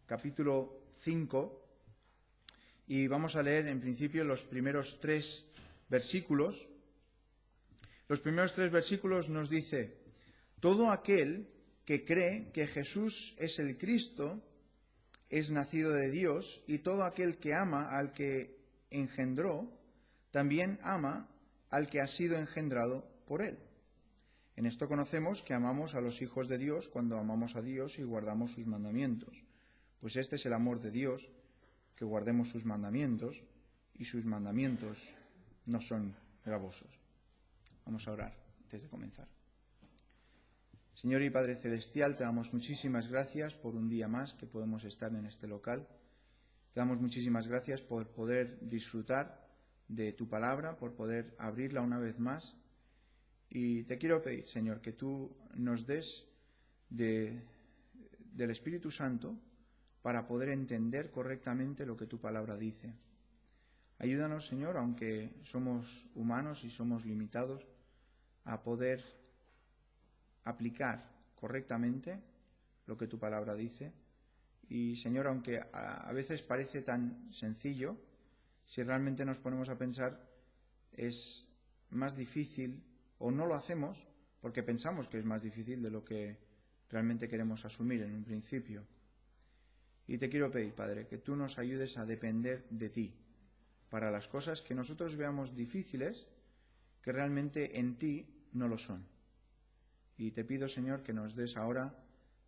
capítulo 5, y vamos a leer en principio los primeros 3 versículos. Los primeros 3 versículos nos dice: todo aquel que cree que Jesús es el Cristo es nacido de Dios, y todo aquel que ama al que engendró, también ama al que ha sido engendrado por él. En esto conocemos que amamos a los hijos de Dios cuando amamos a Dios y guardamos sus mandamientos. Pues este es el amor de Dios, que guardemos sus mandamientos, y sus mandamientos no son gravosos. Vamos a orar antes de comenzar. Señor y Padre Celestial, te damos muchísimas gracias por un día más que podemos estar en este local. Te damos muchísimas gracias por poder disfrutar de tu palabra, por poder abrirla una vez más. Y te quiero pedir, Señor, que tú nos des del Espíritu Santo para poder entender correctamente lo que tu palabra dice. Ayúdanos, Señor, aunque somos humanos y somos limitados, a poder aplicar correctamente lo que tu palabra dice. Y, Señor, aunque a veces parece tan sencillo, si realmente nos ponemos a pensar, es más difícil, o no lo hacemos porque pensamos que es más difícil de lo que realmente queremos asumir en un principio. Y te quiero pedir, Padre, que tú nos ayudes a depender de ti para las cosas que nosotros veamos difíciles, que realmente en ti no lo son. Y te pido, Señor, que nos des ahora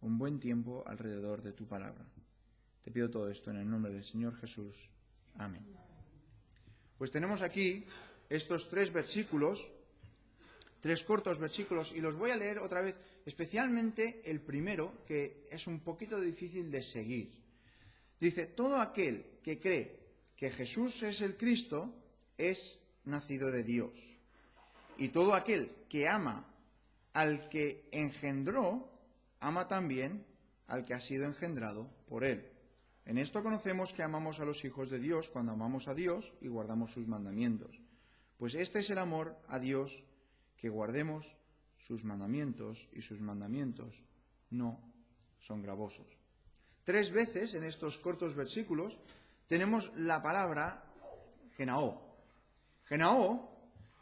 un buen tiempo alrededor de tu palabra. Te pido todo esto en el nombre del Señor Jesús. Amén. Pues tenemos aquí estos 3 versículos, 3 cortos versículos, y los voy a leer otra vez, especialmente el primero, que es un poquito difícil de seguir. Dice: todo aquel que cree que Jesús es el Cristo es nacido de Dios. Y todo aquel que ama al que engendró, ama también al que ha sido engendrado por él. En esto conocemos que amamos a los hijos de Dios cuando amamos a Dios y guardamos sus mandamientos. Pues este es el amor a Dios, que guardemos sus mandamientos, y sus mandamientos no son gravosos. 3 veces en estos cortos versículos tenemos la palabra genaó. Genaó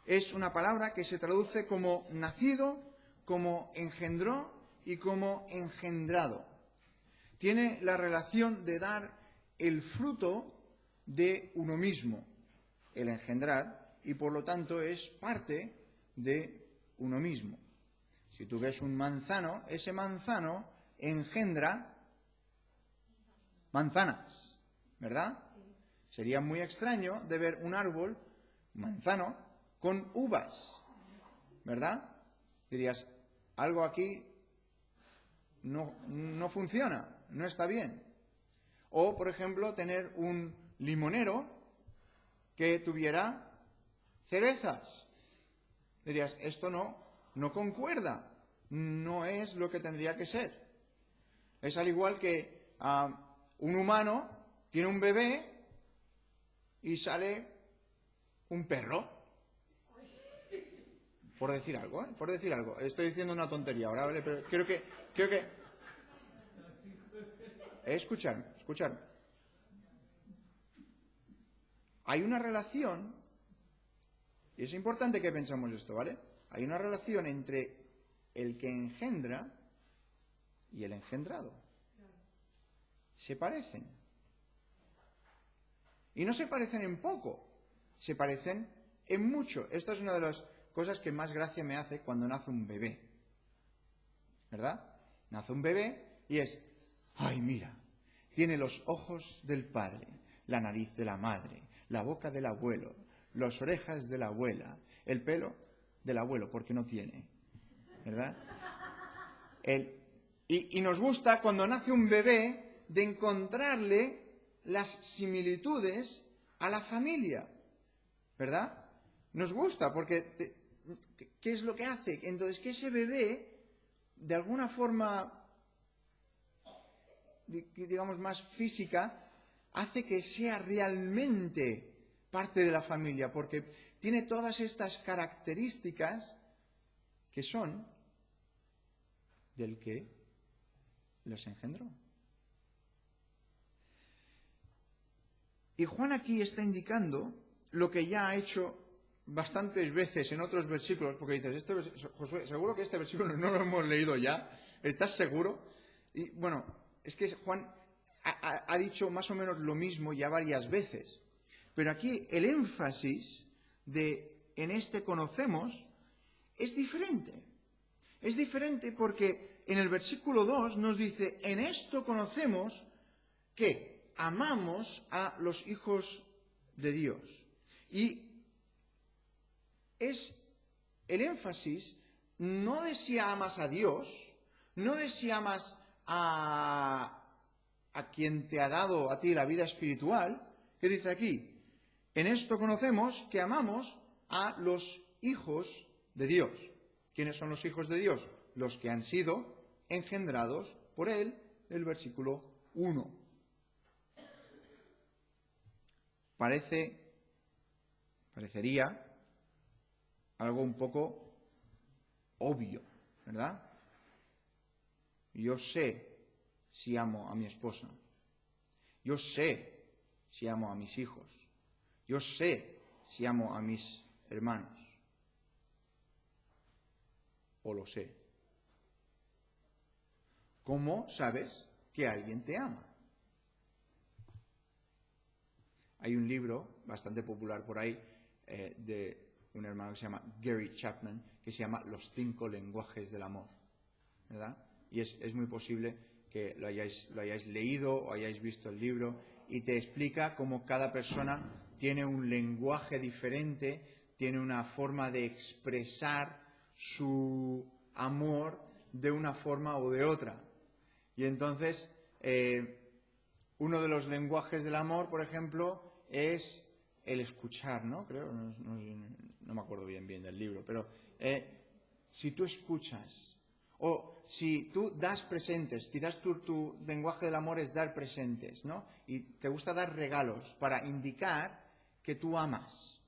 es una palabra que se traduce como nacido, como engendró y como engendrado. Tiene la relación de dar el fruto de uno mismo, el engendrar, y por lo tanto es parte de uno mismo. Si tú ves un manzano, ese manzano engendra manzanas, ¿verdad? Sería muy extraño de ver un árbol, un manzano, con uvas, ¿verdad? Dirías, algo aquí no funciona, no está bien. O, por ejemplo, tener un limonero que tuviera cerezas. Dirías, esto no concuerda, no es lo que tendría que ser. Es al igual que un humano tiene un bebé y sale un perro. Por decir algo, por decir algo. Estoy diciendo una tontería ahora, ¿vale? Pero creo que... Escuchadme. Hay una relación, y es importante que pensamos esto, ¿vale? Hay una relación entre el que engendra y el engendrado. Se parecen. Y no se parecen en poco, se parecen en mucho. Esta es una de las cosas que más gracia me hace cuando nace un bebé. ¿Verdad? Nace un bebé y es, ¡ay, mira! Tiene los ojos del padre, la nariz de la madre, la boca del abuelo, las orejas de la abuela, el pelo del abuelo, porque no tiene. ¿Verdad? Y nos gusta cuando nace un bebé de encontrarle las similitudes a la familia. ¿Verdad? Nos gusta porque ¿qué es lo que hace? Entonces, que ese bebé, de alguna forma, digamos, más física, hace que sea realmente parte de la familia, porque tiene todas estas características que son del que los engendró. Y Juan aquí está indicando lo que ya ha hecho bastantes veces en otros versículos, porque dices, Josué, ¿seguro que este versículo no lo hemos leído ya? ¿Estás seguro? Y bueno, es que Juan ha dicho más o menos lo mismo ya varias veces. Pero aquí el énfasis de en este conocemos es diferente. Es diferente porque en el versículo 2 nos dice, en esto conocemos que amamos a los hijos de Dios. Y es el énfasis no de si amas a Dios, no de si amas a quien te ha dado a ti la vida espiritual, que dice aquí, en esto conocemos que amamos a los hijos de Dios. ¿Quiénes son los hijos de Dios? Los que han sido engendrados por Él, el versículo 1. Parecería algo un poco obvio, ¿verdad? Yo sé si amo a mi esposa. Yo sé si amo a mis hijos. Yo sé si amo a mis hermanos. O lo sé. ¿Cómo sabes que alguien te ama? Hay un libro bastante popular por ahí de un hermano que se llama Gary Chapman, que se llama Los 5 lenguajes del amor, ¿verdad? Y es muy posible que lo hayáis leído o hayáis visto el libro, y te explica cómo cada persona tiene un lenguaje diferente, tiene una forma de expresar su amor de una forma o de otra. Y entonces, uno de los lenguajes del amor, por ejemplo, es el escuchar, ¿no? Creo, no me acuerdo bien del libro, pero si tú escuchas, o si tú das presentes, quizás tu lenguaje del amor es dar presentes, ¿no? Y te gusta dar regalos para indicar que tú amas.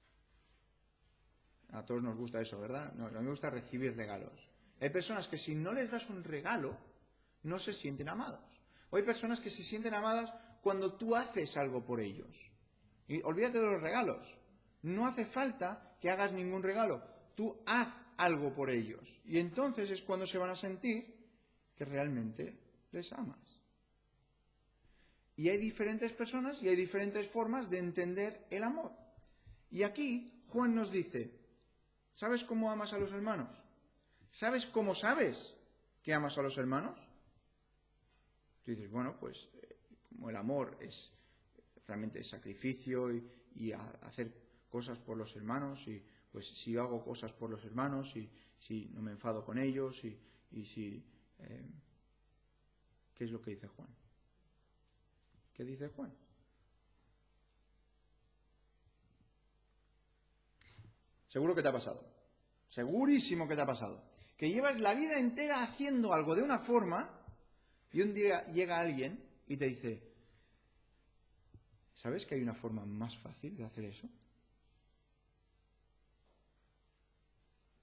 A todos nos gusta eso, ¿verdad? No, a mí me gusta recibir regalos. Hay personas que si no les das un regalo, no se sienten amados. O hay personas que se sienten amadas cuando tú haces algo por ellos. Y olvídate de los regalos. No hace falta que hagas ningún regalo. Tú haz algo por ellos. Y entonces es cuando se van a sentir que realmente les amas. Y hay diferentes personas y hay diferentes formas de entender el amor. Y aquí Juan nos dice, ¿sabes cómo amas a los hermanos? ¿Sabes cómo sabes que amas a los hermanos? Tú dices, bueno, pues como el amor es realmente sacrificio y hacer cosas por los hermanos, y pues si yo hago cosas por los hermanos y si no me enfado con ellos y si... ¿Qué es lo que dice Juan? ¿Qué dice Juan? Seguro que te ha pasado. Segurísimo que te ha pasado. Que llevas la vida entera haciendo algo de una forma y un día llega alguien y te dice, ¿sabes que hay una forma más fácil de hacer eso?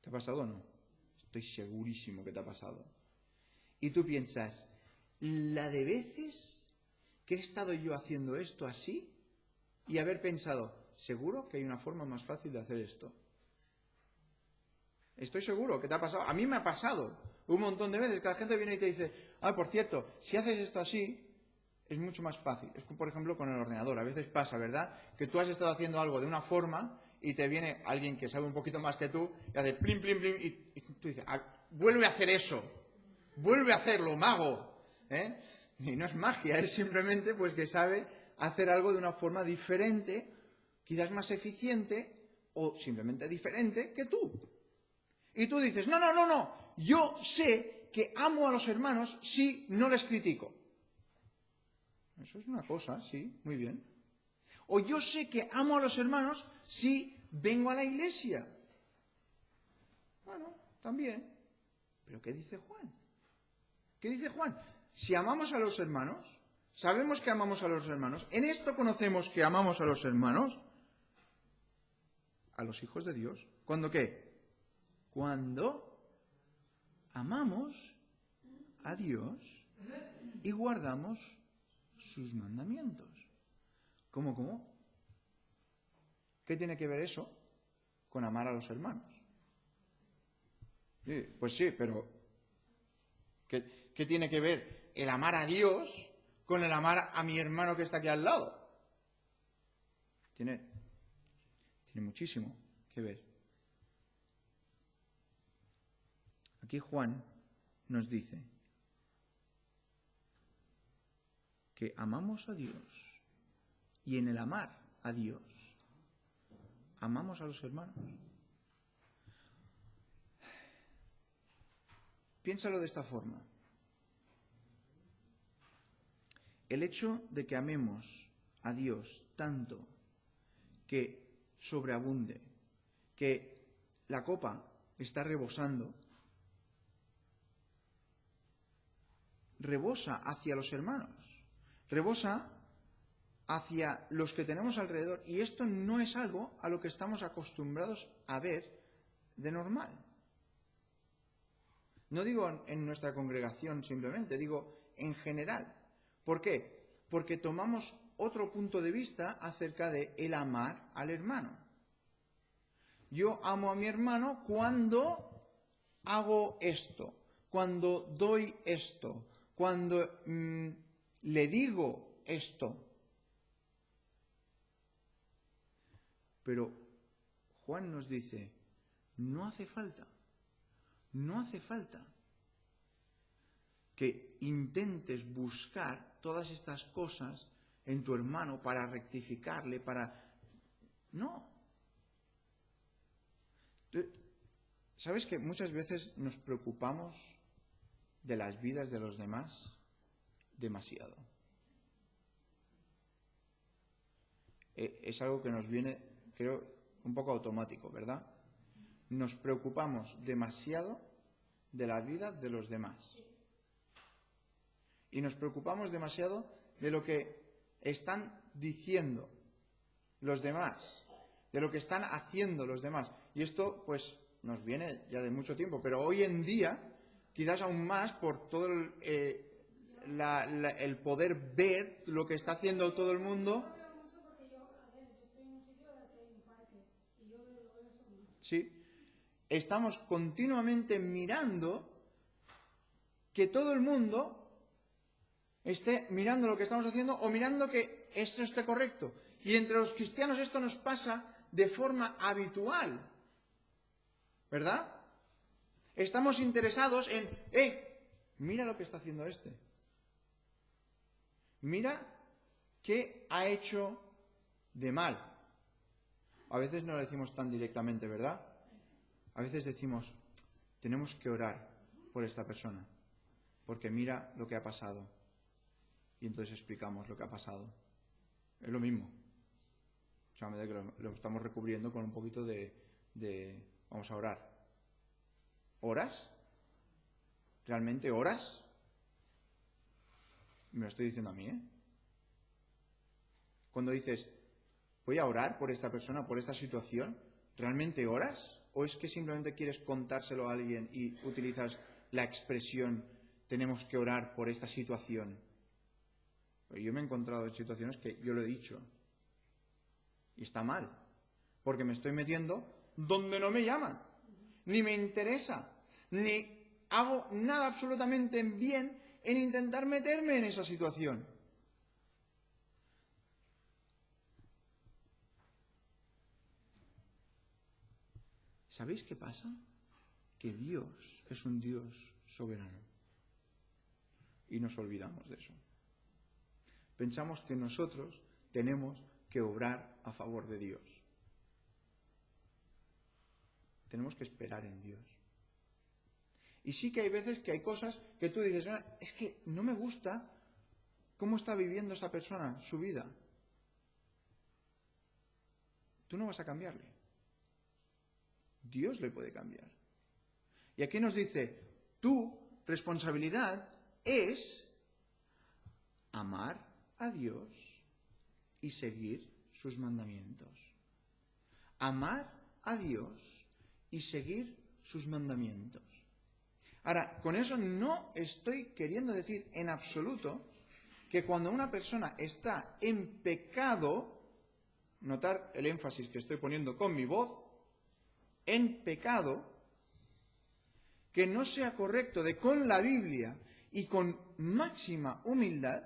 ¿Te ha pasado o no? Estoy segurísimo que te ha pasado. Y tú piensas, la de veces que he estado yo haciendo esto así y haber pensado, seguro que hay una forma más fácil de hacer esto. Estoy seguro que te ha pasado. A mí me ha pasado un montón de veces que la gente viene y te dice, por cierto, si haces esto así, es mucho más fácil. Es como, por ejemplo, con el ordenador. A veces pasa, ¿verdad? Que tú has estado haciendo algo de una forma y te viene alguien que sabe un poquito más que tú y hace plim, plim, plim, y tú dices, vuelve a hacer eso. Vuelve a hacerlo, mago. Y no es magia, es simplemente pues que sabe hacer algo de una forma diferente, quizás más eficiente o simplemente diferente que tú. Y tú dices, no, yo sé que amo a los hermanos si no les critico. Eso es una cosa, sí, muy bien. O yo sé que amo a los hermanos si vengo a la iglesia. Bueno, también. ¿Pero qué dice Juan? ¿Qué dice Juan? Si amamos a los hermanos, sabemos que amamos a los hermanos, en esto conocemos que amamos a los hermanos, a los hijos de Dios. ¿Cuándo qué? Cuando amamos a Dios y guardamos sus mandamientos. ¿Cómo? ¿Qué tiene que ver eso con amar a los hermanos? Sí, pues sí, pero ¿qué tiene que ver el amar a Dios con el amar a mi hermano que está aquí al lado? Tiene muchísimo que ver. Aquí Juan nos dice que amamos a Dios y en el amar a Dios amamos a los hermanos. Piénsalo de esta forma. El hecho de que amemos a Dios tanto que sobreabunde, que la copa está rebosando, rebosa hacia los hermanos, rebosa hacia los que tenemos alrededor. Y esto no es algo a lo que estamos acostumbrados a ver de normal. No digo en nuestra congregación simplemente, digo en general. ¿Por qué? Porque tomamos otro punto de vista acerca de el amar al hermano. Yo amo a mi hermano cuando hago esto, cuando doy esto, cuando le digo esto. Pero Juan nos dice, no hace falta que intentes buscar todas estas cosas en tu hermano para rectificarle, No. ¿Sabes que muchas veces nos preocupamos de las vidas de los demás demasiado? Es algo que nos viene, creo, un poco automático, ¿verdad? Nos preocupamos demasiado de la vida de los demás. Y nos preocupamos demasiado de lo que están diciendo los demás, de lo que están haciendo los demás. Y esto, pues, nos viene ya de mucho tiempo, pero hoy en día, quizás aún más por todo el poder ver lo que está haciendo todo el mundo. Sí, estamos continuamente mirando que todo el mundo esté mirando lo que estamos haciendo o mirando que esto esté correcto. Y entre los cristianos esto nos pasa de forma habitual, ¿verdad? Estamos interesados en, mira lo que está haciendo este. Mira qué ha hecho de mal. A veces no lo decimos tan directamente, ¿verdad? A veces decimos, tenemos que orar por esta persona, porque mira lo que ha pasado. Y entonces explicamos lo que ha pasado. Es lo mismo. Solamente que lo estamos recubriendo con un poquito de vamos a orar. ¿Oras? ¿Realmente oras? Me lo estoy diciendo a mí, ¿eh? Cuando dices, voy a orar por esta persona, por esta situación, ¿realmente oras? ¿O es que simplemente quieres contárselo a alguien y utilizas la expresión, tenemos que orar por esta situación? Yo me he encontrado en situaciones que yo lo he dicho. Y está mal. Porque me estoy metiendo donde no me llaman. Ni me interesa. Ni hago nada absolutamente bien en intentar meterme en esa situación. ¿Sabéis qué pasa? Que Dios es un Dios soberano. Y nos olvidamos de eso. Pensamos que nosotros tenemos que obrar a favor de Dios. Tenemos que esperar en Dios. Y sí que hay veces que hay cosas que tú dices, es que no me gusta cómo está viviendo esta persona su vida. Tú no vas a cambiarle. Dios le puede cambiar. Y aquí nos dice, tu responsabilidad es amar a Dios y seguir sus mandamientos. Amar a Dios y seguir sus mandamientos. Ahora, con eso no estoy queriendo decir en absoluto que cuando una persona está en pecado, notar el énfasis que estoy poniendo con mi voz, en pecado, que no sea correcto de con la Biblia y con máxima humildad,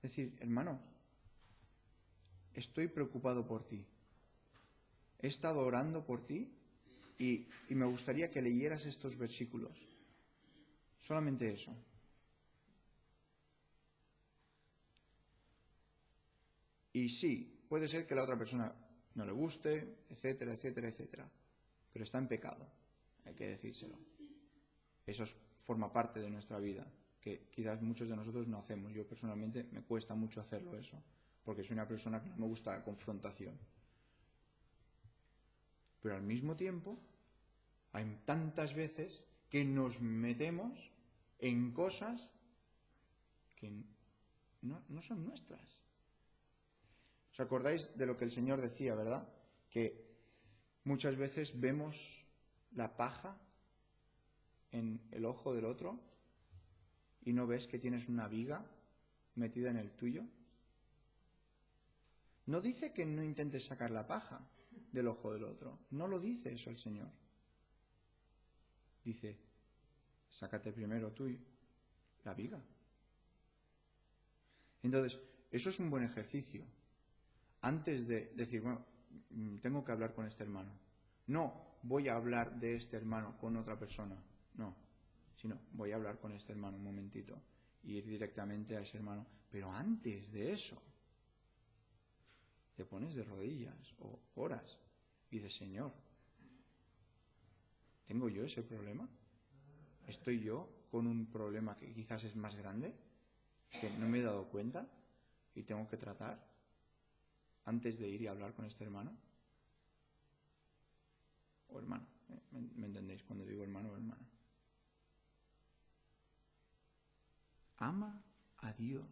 decir, hermano, estoy preocupado por ti, he estado orando por ti y me gustaría que leyeras estos versículos. Solamente eso. Y sí, puede ser que la otra persona no le guste, etcétera, etcétera, etcétera. Pero está en pecado, hay que decírselo. Eso forma parte de nuestra vida, que quizás muchos de nosotros no hacemos. Yo personalmente me cuesta mucho hacerlo eso, porque soy una persona que no me gusta la confrontación. Pero al mismo tiempo, hay tantas veces que nos metemos en cosas que no son nuestras. ¿Os acordáis de lo que el Señor decía, verdad? Que muchas veces vemos la paja en el ojo del otro y no ves que tienes una viga metida en el tuyo. No dice que no intentes sacar la paja del ojo del otro. No lo dice eso el Señor. Dice, sácate primero tú la viga. Entonces, eso es un buen ejercicio. Antes de decir, bueno, tengo que hablar con este hermano. No voy a hablar de este hermano con otra persona. No, sino voy a hablar con este hermano un momentito y ir directamente a ese hermano. Pero antes de eso, te pones de rodillas o oras y dices, Señor, ¿tengo yo ese problema? ¿Estoy yo con un problema que quizás es más grande, que no me he dado cuenta y tengo que tratar antes de ir y hablar con este hermano? O hermano, ¿me entendéis cuando digo hermano o hermana? Ama a Dios.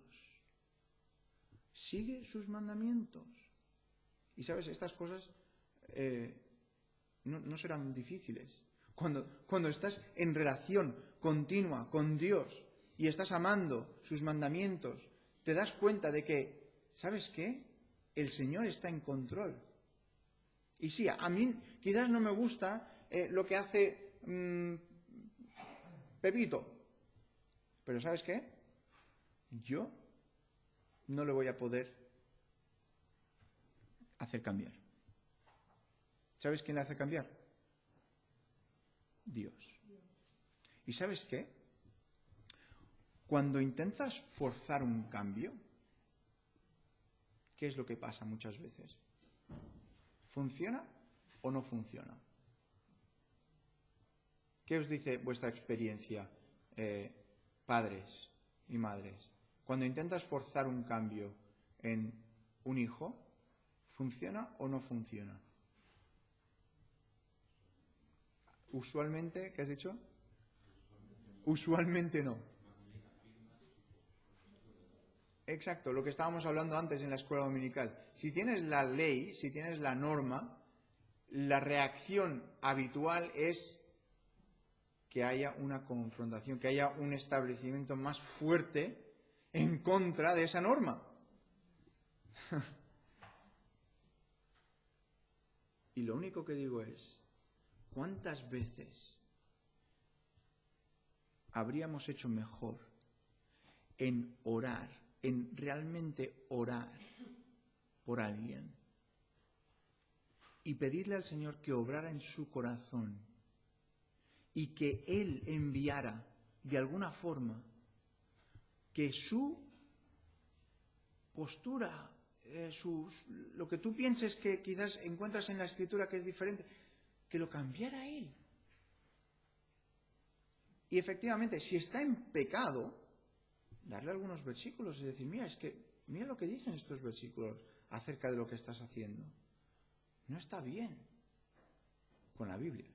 Sigue sus mandamientos. Y sabes, estas cosas no serán difíciles. Cuando estás en relación continua con Dios y estás amando sus mandamientos, te das cuenta de que, ¿sabes qué? El Señor está en control. Y sí, a mí quizás no me gusta lo que hace Pepito. Pero ¿sabes qué? Yo no le voy a poder hacer cambiar. ¿Sabes quién le hace cambiar? Dios. ¿Y sabes qué? Cuando intentas forzar un cambio, ¿qué es lo que pasa muchas veces? ¿Funciona o no funciona? ¿Qué os dice vuestra experiencia, padres y madres? Cuando intentas forzar un cambio en un hijo, ¿funciona o no funciona? Usualmente, ¿qué has dicho? Usualmente no. Exacto, lo que estábamos hablando antes en la escuela dominical. Si tienes la ley, si tienes la norma, la reacción habitual es que haya una confrontación, que haya un establecimiento más fuerte en contra de esa norma. Y lo único que digo es, ¿cuántas veces habríamos hecho mejor en orar, en realmente orar por alguien y pedirle al Señor que obrara en su corazón y que Él enviara de alguna forma que su postura, lo que tú pienses que quizás encuentras en la Escritura que es diferente, que lo cambiara Él? Y efectivamente, si está en pecado, darle algunos versículos y decir, mira lo que dicen estos versículos acerca de lo que estás haciendo. No está bien con la Biblia.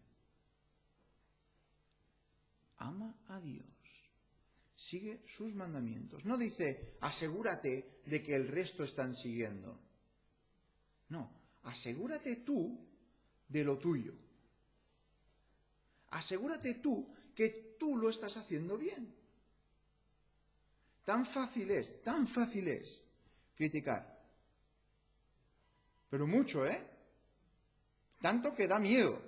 Ama a Dios. Sigue sus mandamientos. No dice, asegúrate de que el resto están siguiendo. No, asegúrate tú de lo tuyo. Asegúrate tú que tú lo estás haciendo bien. Tan fácil es criticar. Pero mucho, ¿eh? Tanto que da miedo.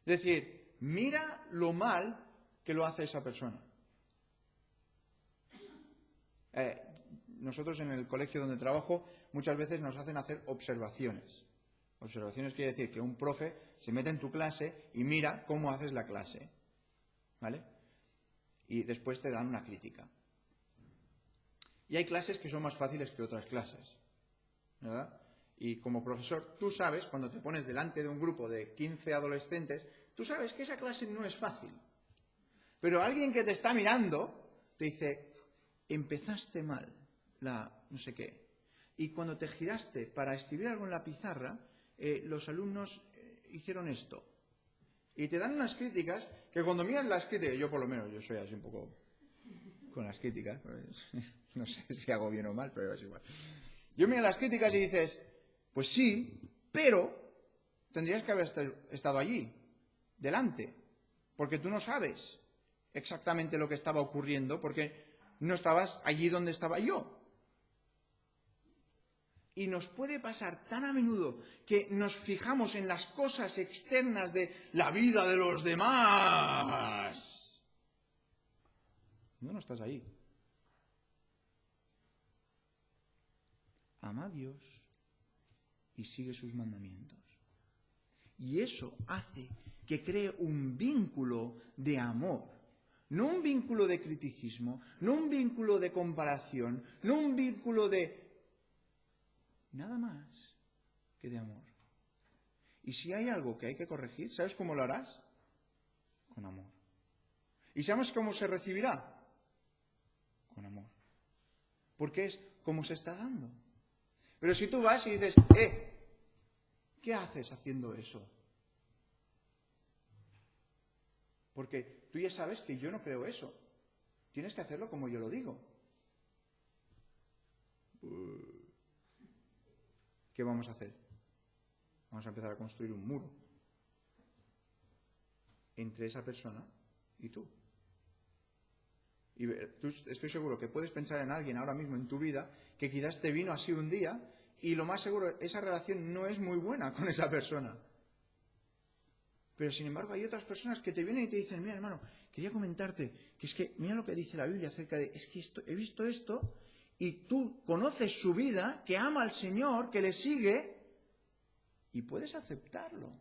Es decir, mira lo mal que lo hace esa persona. Nosotros en el colegio donde trabajo muchas veces nos hacen hacer observaciones. Observaciones quiere decir que un profe se mete en tu clase y mira cómo haces la clase, ¿vale? Y después te dan una crítica. Y hay clases que son más fáciles que otras clases, ¿verdad? Y como profesor, tú sabes, cuando te pones delante de un grupo de 15 adolescentes, tú sabes que esa clase no es fácil. Pero alguien que te está mirando te dice, empezaste mal la no sé qué. Y cuando te giraste para escribir algo en la pizarra, los alumnos hicieron esto. Y te dan unas críticas que cuando miras las críticas, yo por lo menos, yo soy así un poco con las críticas, no sé si hago bien o mal, pero es igual. Yo miro las críticas y dices, pues sí, pero tendrías que haber estado allí, delante, porque tú no sabes exactamente lo que estaba ocurriendo, porque no estabas allí donde estaba yo. Y nos puede pasar tan a menudo que nos fijamos en las cosas externas de la vida de los demás. No estás ahí. Ama a Dios y sigue sus mandamientos. Y eso hace que cree un vínculo de amor. No un vínculo de criticismo, no un vínculo de comparación, no un vínculo de nada más que de amor. Y si hay algo que hay que corregir, ¿sabes cómo lo harás? Con amor. ¿Y sabes cómo se recibirá? Con amor. Porque es como se está dando. Pero si tú vas y dices, ¿qué haces haciendo eso? Porque tú ya sabes que yo no creo eso. Tienes que hacerlo como yo lo digo. ¿Qué vamos a hacer? Vamos a empezar a construir un muro entre esa persona y tú. Y tú estoy seguro que puedes pensar en alguien ahora mismo en tu vida que quizás te vino así un día y lo más seguro, esa relación no es muy buena con esa persona. Pero sin embargo hay otras personas que te vienen y te dicen, mira hermano, quería comentarte que es que mira lo que dice la Biblia acerca de, es que he visto esto y tú conoces su vida, que ama al Señor, que le sigue y puedes aceptarlo.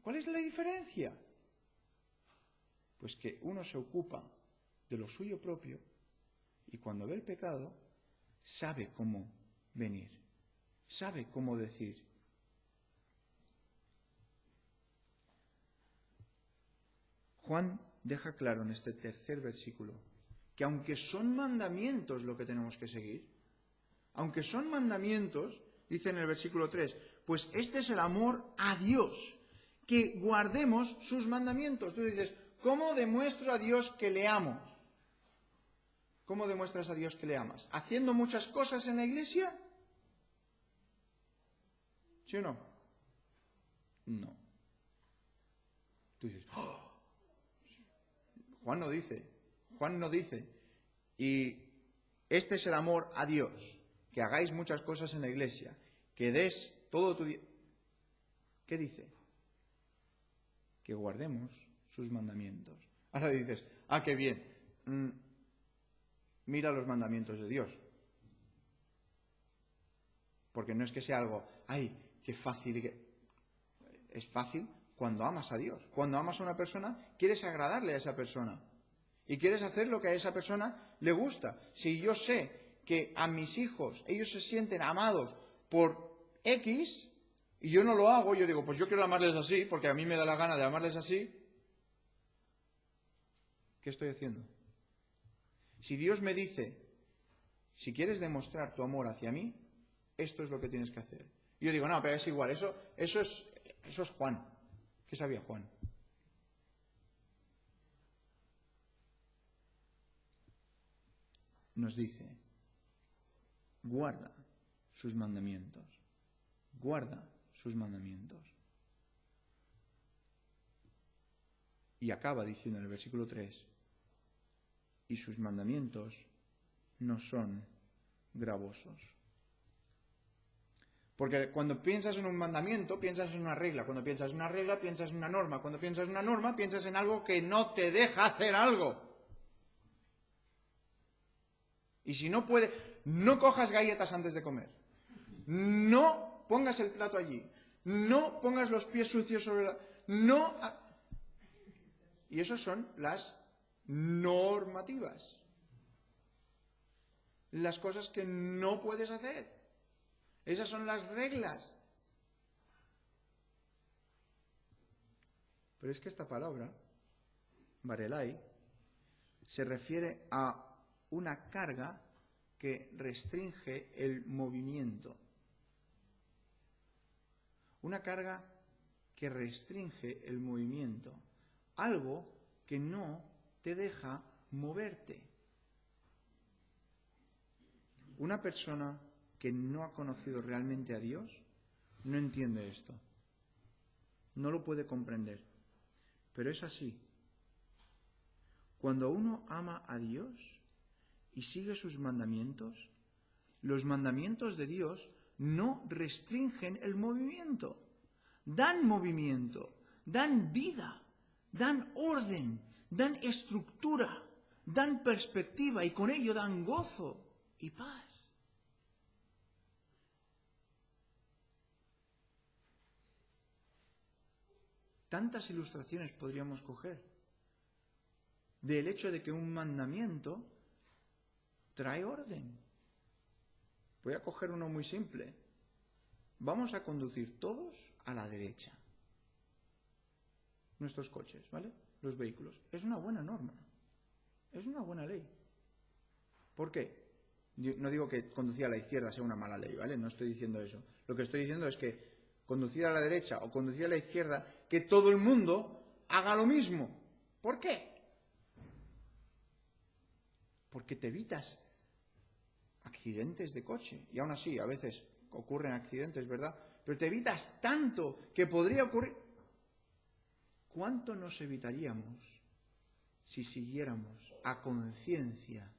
¿Cuál es la diferencia? Pues que uno se ocupa de lo suyo propio y cuando ve el pecado sabe cómo venir, sabe cómo decir. Juan deja claro en este tercer versículo que aunque son mandamientos lo que tenemos que seguir, aunque son mandamientos, dice en el versículo 3, pues este es el amor a Dios, que guardemos sus mandamientos. Tú dices, ¿cómo demuestro a Dios que le amo? ¿Cómo demuestras a Dios que le amas? ¿Haciendo muchas cosas en la iglesia? ¿Sí o no? No. Tú dices, ¡oh! Juan no dice, y este es el amor a Dios, que hagáis muchas cosas en la iglesia, que des todo tu día. ¿Qué dice? Que guardemos sus mandamientos. Ahora dices, qué bien, mira los mandamientos de Dios. Porque no es que sea algo, qué fácil, es fácil cuando amas a Dios. Cuando amas a una persona, quieres agradarle a esa persona. Y quieres hacer lo que a esa persona le gusta. Si yo sé que a mis hijos, ellos se sienten amados por X, y yo no lo hago, yo digo, pues yo quiero amarles así, porque a mí me da la gana de amarles así, ¿qué estoy haciendo? Si Dios me dice, si quieres demostrar tu amor hacia mí, esto es lo que tienes que hacer. Y yo digo, no, pero es igual, eso es Juan. ¿Qué sabía Juan? Nos dice, guarda sus mandamientos, guarda sus mandamientos. Y acaba diciendo en el versículo 3, y sus mandamientos no son gravosos. Porque cuando piensas en un mandamiento, piensas en una regla. Cuando piensas en una regla, piensas en una norma. Cuando piensas en una norma, piensas en algo que no te deja hacer algo. Y si no puedes, no cojas galletas antes de comer. No pongas el plato allí. No pongas los pies sucios sobre la... No... Y esas son las normativas. Las cosas que no puedes hacer. Esas son las reglas. Pero es que esta palabra, barelai, se refiere a una carga que restringe el movimiento. Una carga que restringe el movimiento. Algo que no te deja moverte. Una persona que no ha conocido realmente a Dios no entiende esto. No lo puede comprender. Pero es así. Cuando uno ama a Dios y sigue sus mandamientos, los mandamientos de Dios no restringen el movimiento. Dan movimiento, dan vida, dan orden, dan estructura, dan perspectiva y con ello dan gozo y paz. Tantas ilustraciones podríamos coger del hecho de que un mandamiento trae orden. Voy a coger uno muy simple. Vamos a conducir todos a la derecha. Nuestros coches, ¿vale? Los vehículos. Es una buena norma. Es una buena ley. ¿Por qué? Yo no digo que conducir a la izquierda sea una mala ley, ¿vale? No estoy diciendo eso. Lo que estoy diciendo es que conducir a la derecha o conducir a la izquierda, que todo el mundo haga lo mismo. ¿Por qué? Porque te evitas accidentes de coche. Y aún así, a veces ocurren accidentes, ¿verdad? Pero te evitas tanto que podría ocurrir. ¿Cuánto nos evitaríamos si siguiéramos a conciencia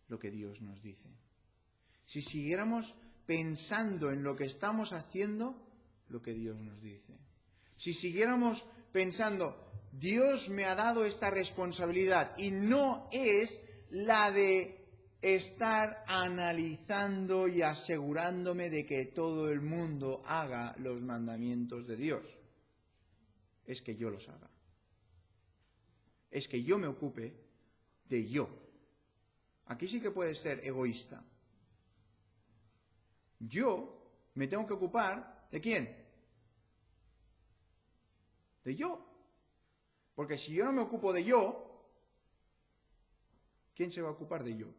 lo que Dios nos dice? Si siguiéramos pensando en lo que estamos haciendo, lo que Dios nos dice. Si siguiéramos pensando, Dios me ha dado esta responsabilidad y no es la de estar analizando y asegurándome de que todo el mundo haga los mandamientos de Dios. Es que yo los haga. Es que yo me ocupe de yo. Aquí sí que puedes ser egoísta. Yo me tengo que ocupar ¿de quién? De yo. Porque si yo no me ocupo de yo, ¿quién se va a ocupar de yo?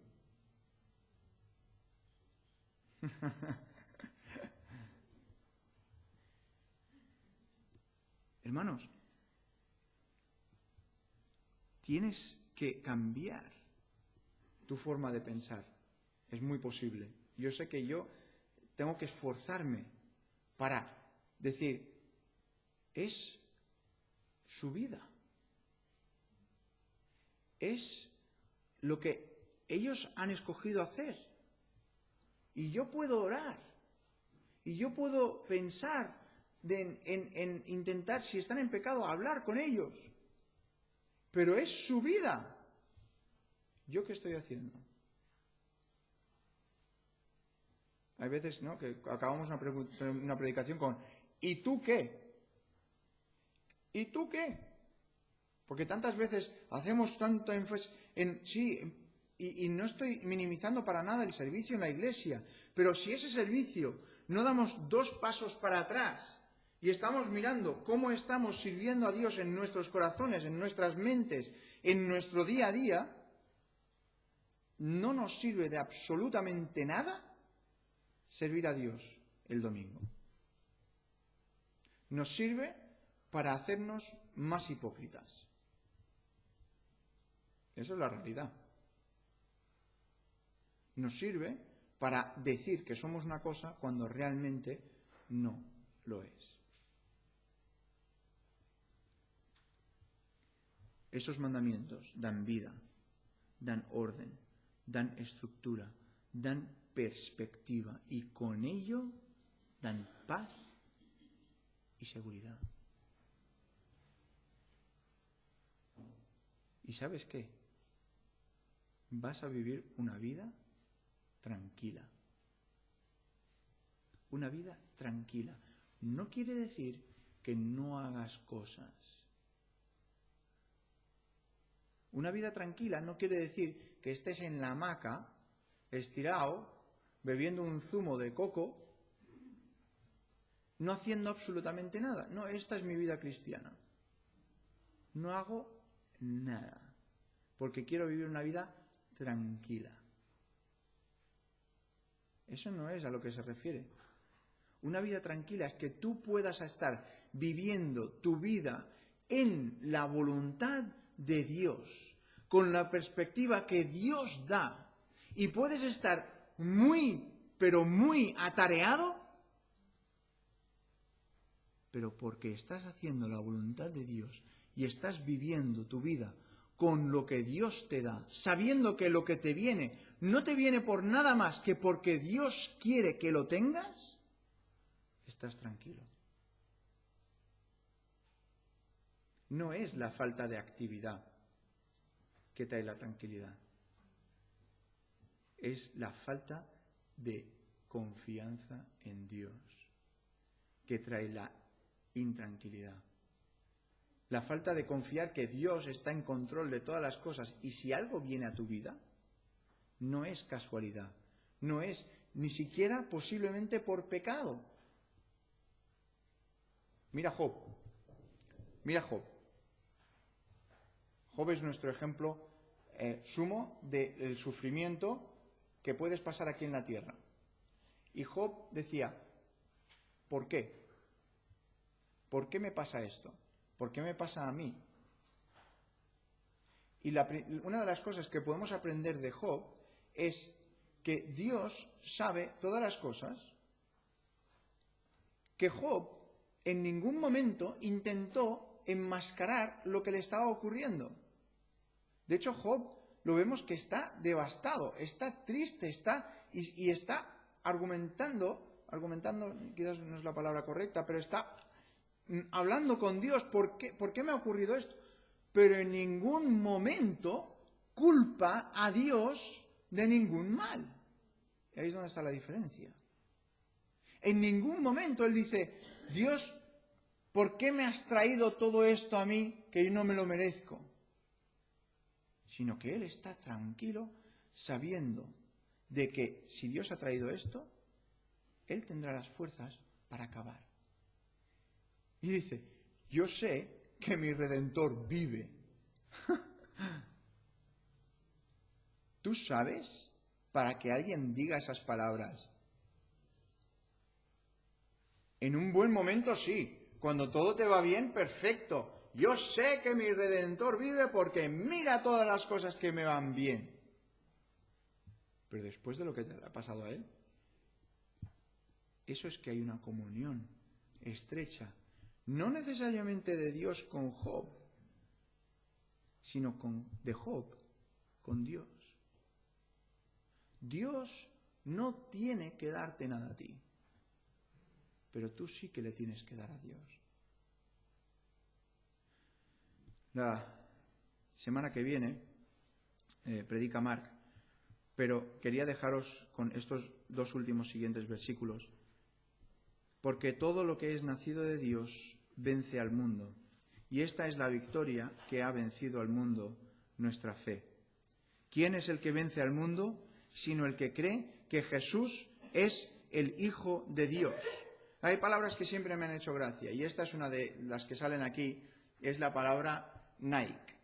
Hermanos, tienes que cambiar tu forma de pensar. Es muy posible. Yo sé que yo tengo que esforzarme para decir, es su vida. Es lo que ellos han escogido hacer. Y yo puedo orar. Y yo puedo pensar en intentar, si están en pecado, hablar con ellos. Pero es su vida. ¿Yo qué estoy haciendo? Hay veces, ¿no?, que acabamos una predicación con ¿y tú qué? ¿Y tú qué? Porque tantas veces hacemos tanto énfasis en sí, y no estoy minimizando para nada el servicio en la iglesia, pero si ese servicio no damos 2 pasos para atrás y estamos mirando cómo estamos sirviendo a Dios en nuestros corazones, en nuestras mentes, en nuestro día a día, no nos sirve de absolutamente nada servir a Dios el domingo. Nos sirve para hacernos más hipócritas. Eso es la realidad. Nos sirve para decir que somos una cosa cuando realmente no lo es. Esos mandamientos dan vida, dan orden, dan estructura, dan perspectiva y con ello dan paz y seguridad. ¿Y sabes qué? Vas a vivir una vida tranquila. Una vida tranquila. No quiere decir que no hagas cosas. Una vida tranquila no quiere decir que estés en la hamaca, estirado, bebiendo un zumo de coco, no haciendo absolutamente nada. No, esta es mi vida cristiana. No hago nada, porque quiero vivir una vida tranquila. Eso no es a lo que se refiere. Una vida tranquila es que tú puedas estar viviendo tu vida en la voluntad de Dios, con la perspectiva que Dios da, y puedes estar muy, pero muy atareado, pero porque estás haciendo la voluntad de Dios y estás viviendo tu vida con lo que Dios te da, sabiendo que lo que te viene no te viene por nada más que porque Dios quiere que lo tengas, estás tranquilo. No es la falta de actividad que trae la tranquilidad. Es la falta de confianza en Dios que trae la intranquilidad. La falta de confiar que Dios está en control de todas las cosas, y si algo viene a tu vida, no es casualidad, no es ni siquiera posiblemente por pecado. Mira Job. Job es nuestro ejemplo sumo del sufrimiento que puedes pasar aquí en la tierra. Y Job decía, ¿por qué? ¿Por qué me pasa esto? ¿Por qué me pasa a mí? Y una de las cosas que podemos aprender de Job es que Dios sabe todas las cosas, que Job en ningún momento intentó enmascarar lo que le estaba ocurriendo. De hecho, Job lo vemos que está devastado, está triste, y está argumentando, quizás no es la palabra correcta, pero está hablando con Dios, ¿por qué me ha ocurrido esto? Pero en ningún momento culpa a Dios de ningún mal. Y ahí es donde está la diferencia. En ningún momento él dice, Dios, ¿por qué me has traído todo esto a mí que yo no me lo merezco? Sino que él está tranquilo sabiendo de que si Dios ha traído esto, él tendrá las fuerzas para acabar. Y dice, yo sé que mi Redentor vive. ¿Tú sabes para que alguien diga esas palabras? En un buen momento sí, cuando todo te va bien, perfecto. Yo sé que mi Redentor vive porque mira todas las cosas que me van bien. Pero después de lo que le ha pasado a él, eso es que hay una comunión estrecha, no necesariamente de Dios con Job, sino de Job con Dios. Dios no tiene que darte nada a ti, pero tú sí que le tienes que dar a Dios. La semana que viene predica Marc, pero quería dejaros con estos dos últimos siguientes versículos. Porque todo lo que es nacido de Dios vence al mundo, y esta es la victoria que ha vencido al mundo, nuestra fe. ¿Quién es el que vence al mundo? Sino el que cree que Jesús es el Hijo de Dios. Hay palabras que siempre me han hecho gracia, y esta es una de las que salen aquí, es la palabra Nike.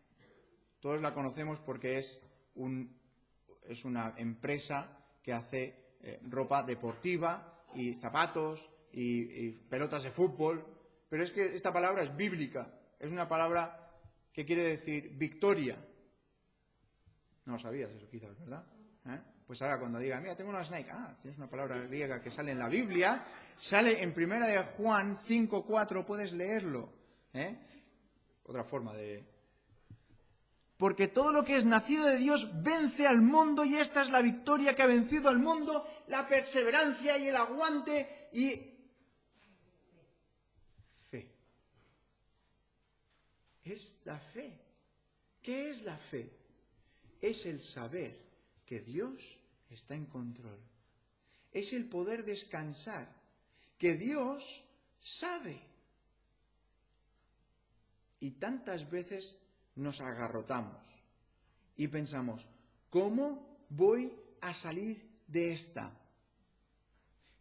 Todos la conocemos porque es una empresa que hace ropa deportiva y zapatos y pelotas de fútbol, pero es que esta palabra es bíblica, es una palabra que quiere decir victoria. No lo sabías eso quizás, ¿verdad? Pues ahora cuando diga, mira, tengo una Nike, tienes una palabra griega que sale en la Biblia, sale en 1 de Juan 5:4, puedes leerlo. Otra forma de... Porque todo lo que es nacido de Dios vence al mundo y esta es la victoria que ha vencido al mundo, la perseverancia y el aguante y fe. Es la fe. ¿Qué es la fe? Es el saber que Dios está en control. Es el poder descansar, que Dios sabe. Y tantas veces nos agarrotamos y pensamos, ¿cómo voy a salir de esta?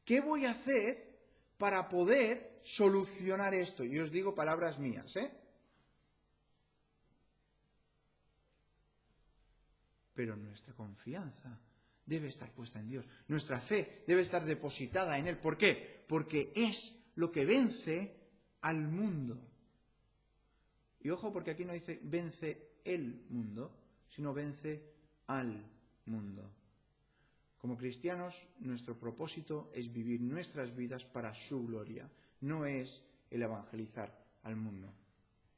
¿Qué voy a hacer para poder solucionar esto? Y os digo palabras mías, Pero nuestra confianza debe estar puesta en Dios. Nuestra fe debe estar depositada en Él. ¿Por qué? Porque es lo que vence al mundo. Y ojo, porque aquí no dice vence el mundo, sino vence al mundo. Como cristianos, nuestro propósito es vivir nuestras vidas para su gloria. No es el evangelizar al mundo.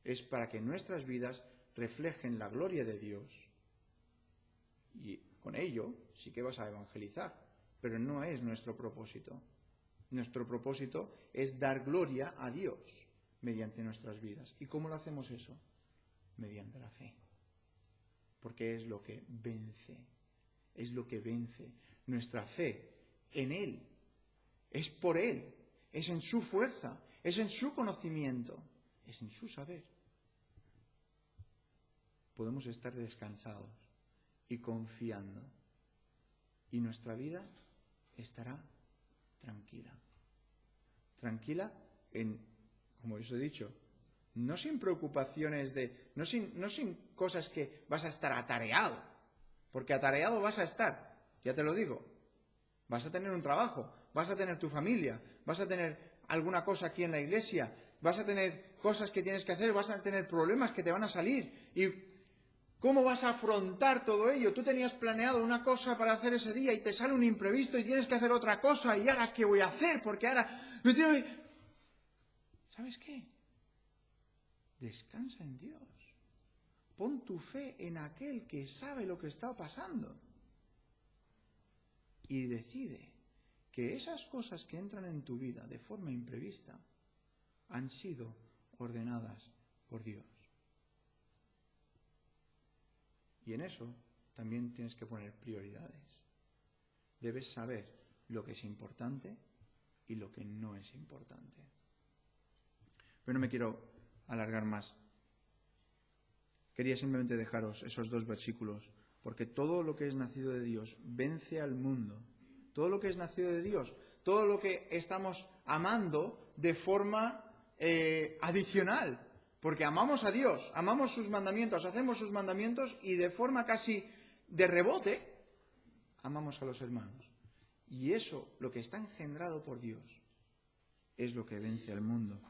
Es para que nuestras vidas reflejen la gloria de Dios. Y con ello sí que vas a evangelizar, pero no es nuestro propósito. Nuestro propósito es dar gloria a Dios mediante nuestras vidas. ¿Y cómo lo hacemos eso? Mediante la fe. Porque es lo que vence. Es lo que vence. Nuestra fe en Él. Es por Él. Es en su fuerza. Es en su conocimiento. Es en su saber. Podemos estar descansados y confiando. Y nuestra vida estará tranquila. Tranquila en, como os he dicho, no sin preocupaciones no sin cosas que vas a estar atareado. Porque atareado vas a estar, ya te lo digo. Vas a tener un trabajo, vas a tener tu familia, vas a tener alguna cosa aquí en la iglesia, vas a tener cosas que tienes que hacer, vas a tener problemas que te van a salir. ¿Y cómo vas a afrontar todo ello? Tú tenías planeado una cosa para hacer ese día y te sale un imprevisto y tienes que hacer otra cosa. ¿Y ahora qué voy a hacer? Porque ahora... ¿Sabes qué? Descansa en Dios. Pon tu fe en aquel que sabe lo que está pasando. Y decide que esas cosas que entran en tu vida de forma imprevista han sido ordenadas por Dios. Y en eso también tienes que poner prioridades. Debes saber lo que es importante y lo que no es importante. Pero no me quiero alargar más. Quería simplemente dejaros esos 2 versículos, porque todo lo que es nacido de Dios vence al mundo. Todo lo que es nacido de Dios, todo lo que estamos amando de forma adicional, porque amamos a Dios, amamos sus mandamientos, hacemos sus mandamientos y de forma casi de rebote amamos a los hermanos. Y eso, lo que está engendrado por Dios, es lo que vence al mundo.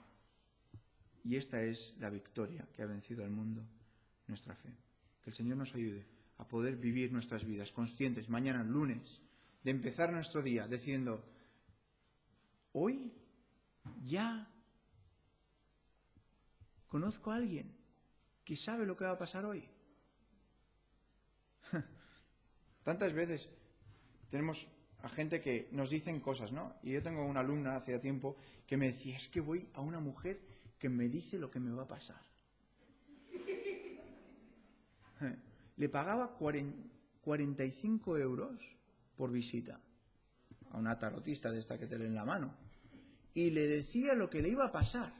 Y esta es la victoria que ha vencido al mundo, nuestra fe. Que el Señor nos ayude a poder vivir nuestras vidas conscientes, mañana, lunes, de empezar nuestro día diciendo, hoy ya conozco a alguien que sabe lo que va a pasar hoy. Tantas veces tenemos a gente que nos dicen cosas, ¿no? Y yo tengo una alumna hace tiempo que me decía, es que voy a una mujer que me dice lo que me va a pasar. Le pagaba 45 euros por visita a una tarotista de esta que te lee en la mano. Y le decía lo que le iba a pasar.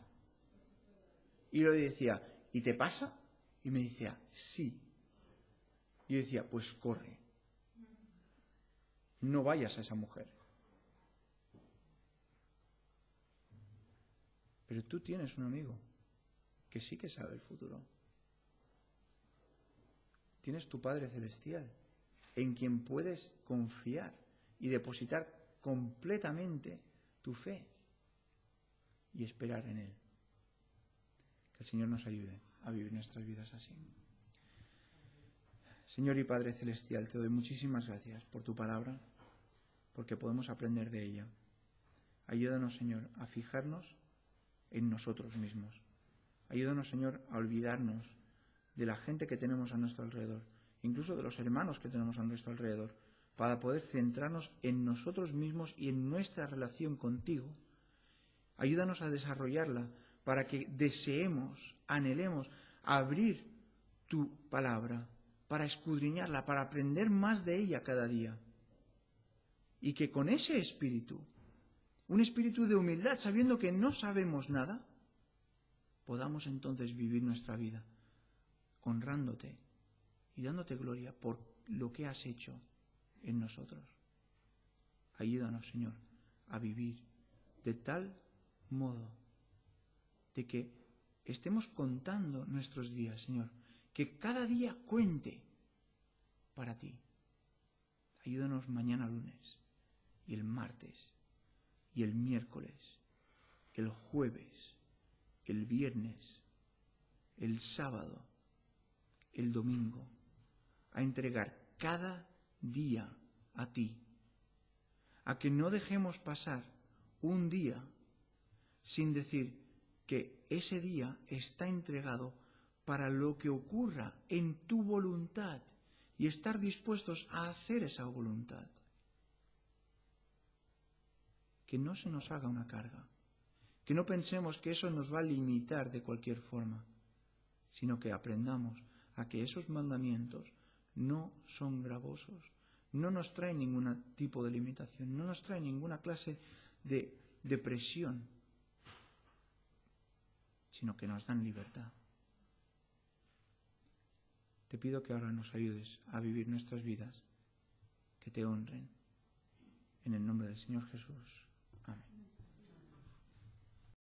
Y yo le decía, ¿y te pasa? Y me decía, sí. Y yo decía, pues corre. No vayas a esa mujer. Pero tú tienes un amigo que sí que sabe el futuro. Tienes tu Padre Celestial en quien puedes confiar y depositar completamente tu fe y esperar en Él. Que el Señor nos ayude a vivir nuestras vidas así. Señor y Padre Celestial, te doy muchísimas gracias por tu palabra, porque podemos aprender de ella. Ayúdanos, Señor, a fijarnos en nosotros mismos. Ayúdanos, Señor, a olvidarnos de la gente que tenemos a nuestro alrededor, incluso de los hermanos que tenemos a nuestro alrededor, para poder centrarnos en nosotros mismos y en nuestra relación contigo. Ayúdanos a desarrollarla para que deseemos, anhelemos abrir tu palabra, para escudriñarla, para aprender más de ella cada día. Y que con ese espíritu, un espíritu de humildad, sabiendo que no sabemos nada, podamos entonces vivir nuestra vida honrándote y dándote gloria por lo que has hecho en nosotros. Ayúdanos, Señor, a vivir de tal modo de que estemos contando nuestros días, Señor, que cada día cuente para ti. Ayúdanos mañana lunes y el martes y el miércoles, el jueves, el viernes, el sábado, el domingo, a entregar cada día a ti, a que no dejemos pasar un día sin decir que ese día está entregado para lo que ocurra en tu voluntad y estar dispuestos a hacer esa voluntad. Que no se nos haga una carga, que no pensemos que eso nos va a limitar de cualquier forma, sino que aprendamos a que esos mandamientos no son gravosos, no nos traen ningún tipo de limitación, no nos traen ninguna clase de presión, sino que nos dan libertad. Te pido que ahora nos ayudes a vivir nuestras vidas que te honren. En el nombre del Señor Jesús. Amén.